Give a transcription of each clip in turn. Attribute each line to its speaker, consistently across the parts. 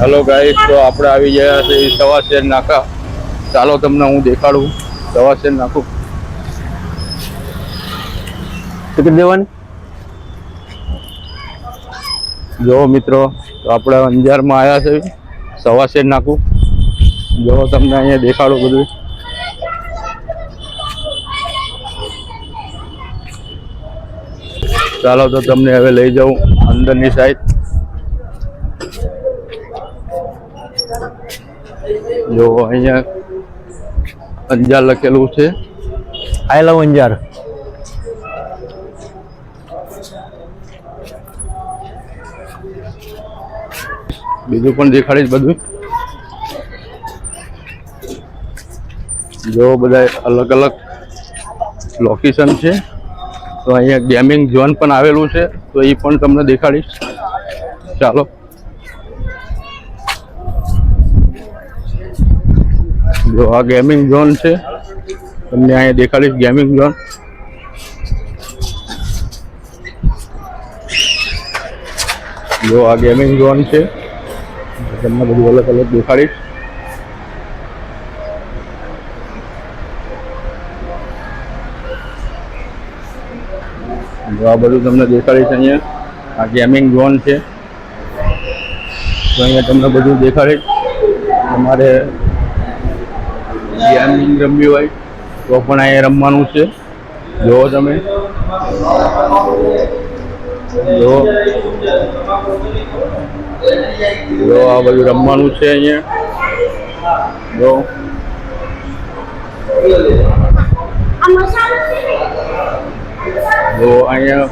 Speaker 1: Hello guys, तो આપણે આવી ગયા છે સવાશેર નાકા। ચાલો તમને હું દેખાડું સવાશેર નાકું।
Speaker 2: ટિકિટ દેવાની
Speaker 1: જો મિત્રો, તો આપણે અંજારમાં આવ્યા છે સવાશેર નાકું। જો તમને અહીંયા દેખાડું બધું। ચાલો તો તમને હવે લઈ જાઉં અંદરની સાઈડ। જો અહીંયા અંજાર લખેલું છે।
Speaker 2: આઈ લવ અંજાર।
Speaker 1: બીજું પણ દેખાડીશ બધું। જો બધા અલગ અલગ લોકેશન છે। તો અહીંયા ગેમિંગ ઝોન પણ આવેલું છે, તો એ પણ તમને દેખાડીશ। ચાલો જો આ ગેમિંગ ઝોન છે, તમને અહીંયા દેખાડીશ ગેમિંગ ઝોન। જો આ ગેમિંગ ઝોન છે, તમને બધું અલગ અલગ દેખાડીશ। જો આ બધું તમને દેખાડીશ। અહીંયા આ ગેમિંગ ઝોન છે, તો અહીંયા તમને બધું દેખાડીશ। તમારે ગેમિંગ રમવી હોય તો પણ અહીંયા રમવાનું છે। જો તમે જો આ બધું રમવાનું છે અહીંયા। જો અહીંયા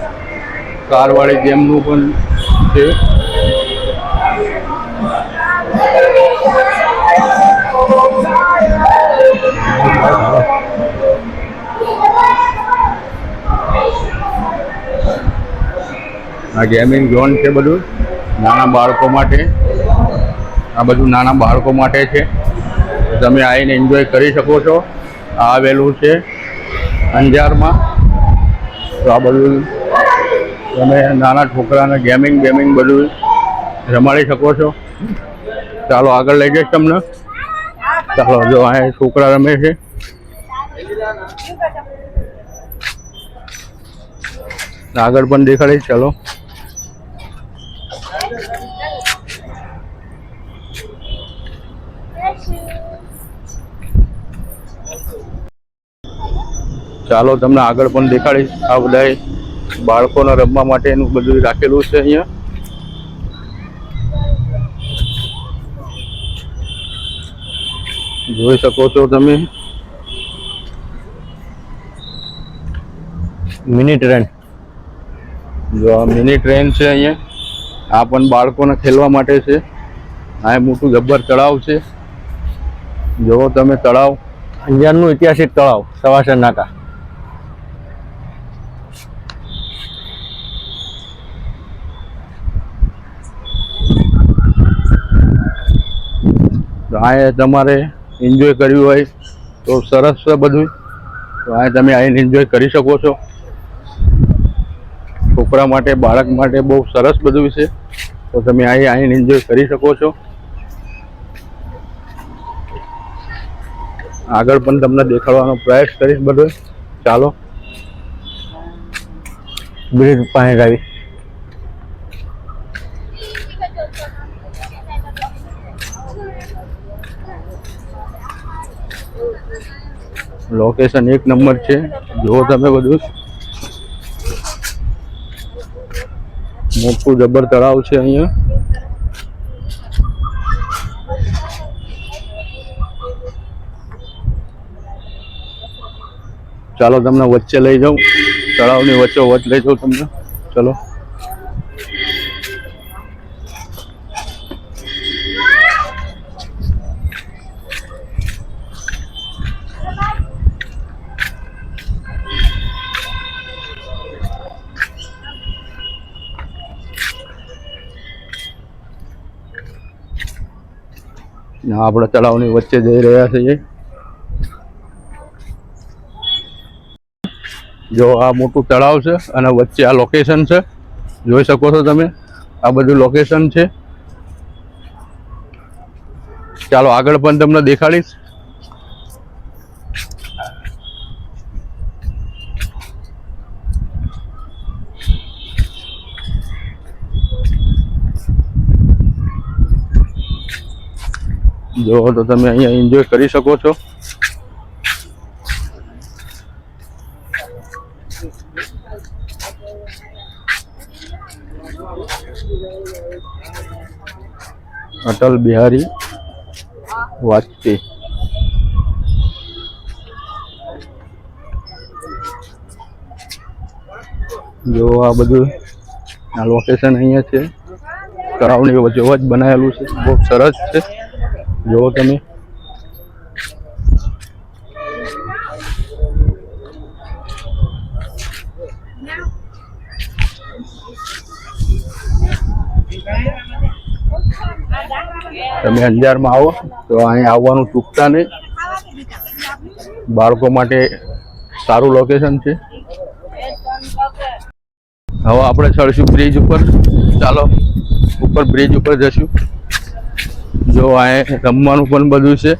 Speaker 1: કારવાળી ગેમનું પણ છે। આ ગેમિંગ ઝોન છે બધું નાના બાળકો માટે। આ બધું નાના બાળકો માટે છે, તમે આવીને એન્જોય કરી શકો છો। આ આવેલું છે અંજારમાં। તો આ બધું તમે નાના છોકરાને ગેમિંગ બધું રમાડી શકો છો। ચાલો આગળ લઈ જઈશ તમને। ચાલો જો અહીંયા છોકરા રમે છે। આગળ પણ દેખાડીશ। ચાલો ચાલો તમને આગળ પણ દેખાડીશ। આ બધા બાળકોને રમવા માટેનું બધું રાખેલું છે અહીંયા। જોઈ શકો છો તમે।
Speaker 2: Mini train.
Speaker 1: જો આ મિની ટ્રેન છે અહીંયા। આ પણ બાળકોને ખેલવા માટે છે। આ મોટું જબ્બર તળાવ છે। જો તમે તળાવ,
Speaker 2: અંજારનું ઐતિહાસિક તળાવ સવાશેર નાકા।
Speaker 1: તો આ તમારે એન્જોય કરવું હોય તો સરસ છે બધું। તો આ તમે આવીને એન્જોય કરી શકો છો। છોકરા માટે, બાળક માટે બહુ સરસ બધું છે। તો તમે આવીને એન્જોય કરી શકો છો। આગળ પણ તમને દેખાડવાનો પ્રયાસ કરીશ બધું। ચાલો
Speaker 2: બ્રિજ પાસે આવી।
Speaker 1: લોકેશન એક નંબર છે। જો તમે બધું મોટું જબર તળાવ છે અહીંયા। ચાલો તમને વચ્ચે લઈ જાઉં, તળાવની વચ્ચે લઈ જાઉં તમને। ચલો આપણે તળાવની વચ્ચે જઈ રહ્યા છીએ। જો આ મોટું તળાવ છે અને વચ્ચે આ લોકેશન છે, જોઈ શકો છો તમે। આ બધું લોકેશન છે। ચાલો આગળ પણ તમને દેખાડીશ. જો તો તમે અહીંયા એન્જોય કરી શકો છો. અટલ બિહારી વાજપેયી. જો આ બધું આ લોકેશન અહીંયા છે. તળાવની વચ્ચોવચ બનાવેલું છે. બહુ સરસ છે. જો તમે અંજારમાં આવો તો અહીં આવવાનું ચૂકતા નહીં. બાળકો માટે સારું લોકેશન છે. હવે આપણે ચડશું બ્રિજ ઉપર. ચાલો ઉપર બ્રિજ ઉપર જશું. જો અહીં રમવાનું પણ બધું છે.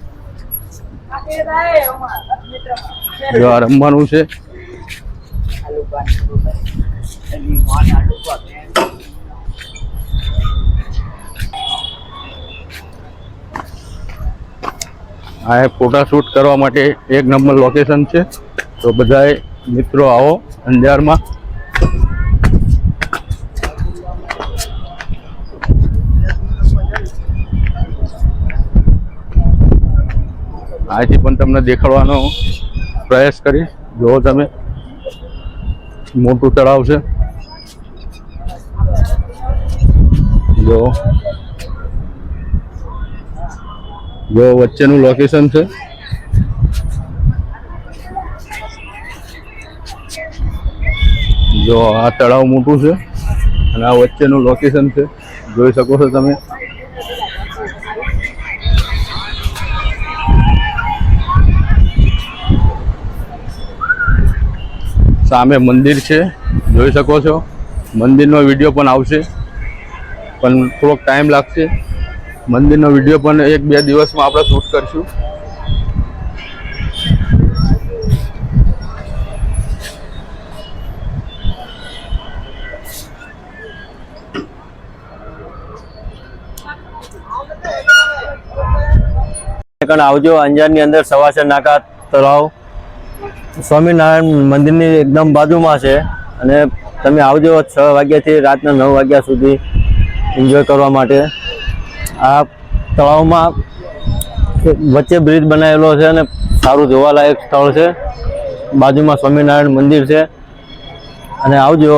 Speaker 1: જો આ રમવાનું છે. આ ફોટા શૂટ કરવા માટે એક નંબર લોકેશન છે. તો બધાય મિત્રો આવો અંજારમાં. આજથી પણ તમને દેખાડવાનો પ્રયાસ કરીશ. જો તમે મોટું તળાવ છે. જો વચ્ચેનું લોકેશન છે. જો આ તળાવ મોટું છે અને આ વચ્ચેનું લોકેશન છે. જોઈ શકો છો તમે. સામે મંદિર છે. જોઈ શકો છો. મંદિરનો વિડીયો પણ આવશે, પણ થોડોક ટાઈમ લાગશે. મંદિરનો વિડીયો પણ 1-2 દિવસમાં આપણે શૂટ કરશું.
Speaker 2: આવજો. અંજારની અંદર સવાસર નાકા તળાવ સ્વામિનારાયણ મંદિરની એકદમ બાજુમાં છે. અને તમે આવજો 6 વાગ્યાથી રાતના 9 વાગ્યા સુધી એન્જોય કરવા માટે. આ તળાવમાં વચ્ચે બ્રિજ બનાવેલો છે અને સારું જોવાલાયક સ્થળ છે. બાજુમાં સ્વામિનારાયણ મંદિર છે. અને આવજો.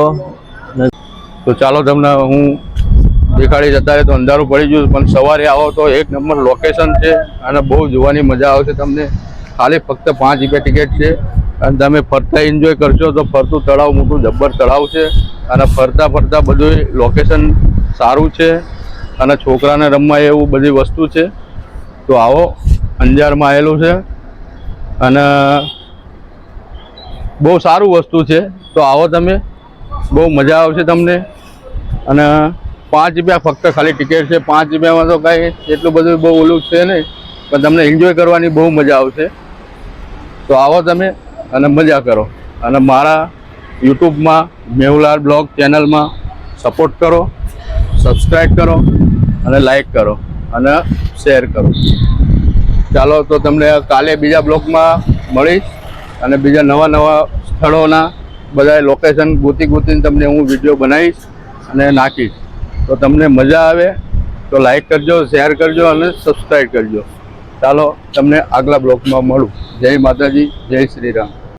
Speaker 1: તો ચાલો તમને હું દેખાડીશ. અત્યારે તો અંધારું પડી ગયું, પણ સવારે આવો તો એક નંબર લોકેશન છે અને બહુ જોવાની મજા આવશે તમને. ખાલી ફક્ત 5 રૂપિયા ટિકિટ છે અને તમે ફરતા એન્જોય કરશો. તો ફરતું તળાવ મોટું જબ્બર તળાવ છે અને ફરતા ફરતા બધું લોકેશન સારું છે અને છોકરાને રમવા એવું બધી વસ્તુ છે. તો આવો. અંજારમાં આવેલું છે અને બહુ સારું વસ્તુ છે. તો આવો તમે. બહુ મજા આવશે તમને. અને 5 રૂપિયા ફક્ત ખાલી ટિકિટ છે. 5 રૂપિયામાં તો કાંઈ એટલું બધું બહુ ઓલું છે નહીં, પણ તમને એન્જોય કરવાની બહુ મજા આવશે. તો આવો તમે અને મજા કરો. અને મારા યુટ્યુબમાં મેહુલાલ બ્લોગ ચેનલમાં સપોર્ટ કરો, સબસ્ક્રાઈબ કરો અને લાઈક કરો અને શેર કરો. ચાલો તો તમને કાલે બીજા બ્લોગમાં મળીશ અને બીજા નવા સ્થળોના બધા લોકેશન ગોતીને તમને હું વિડીયો બનાવીશ અને નાખીશ. તો તમને મજા આવે તો લાઈક કરજો, શેર કરજો અને સબસ્ક્રાઈબ કરજો. ચાલો તમને આગલા બ્લોગમાં મળું. જય માતાજી, જય શ્રી રામ.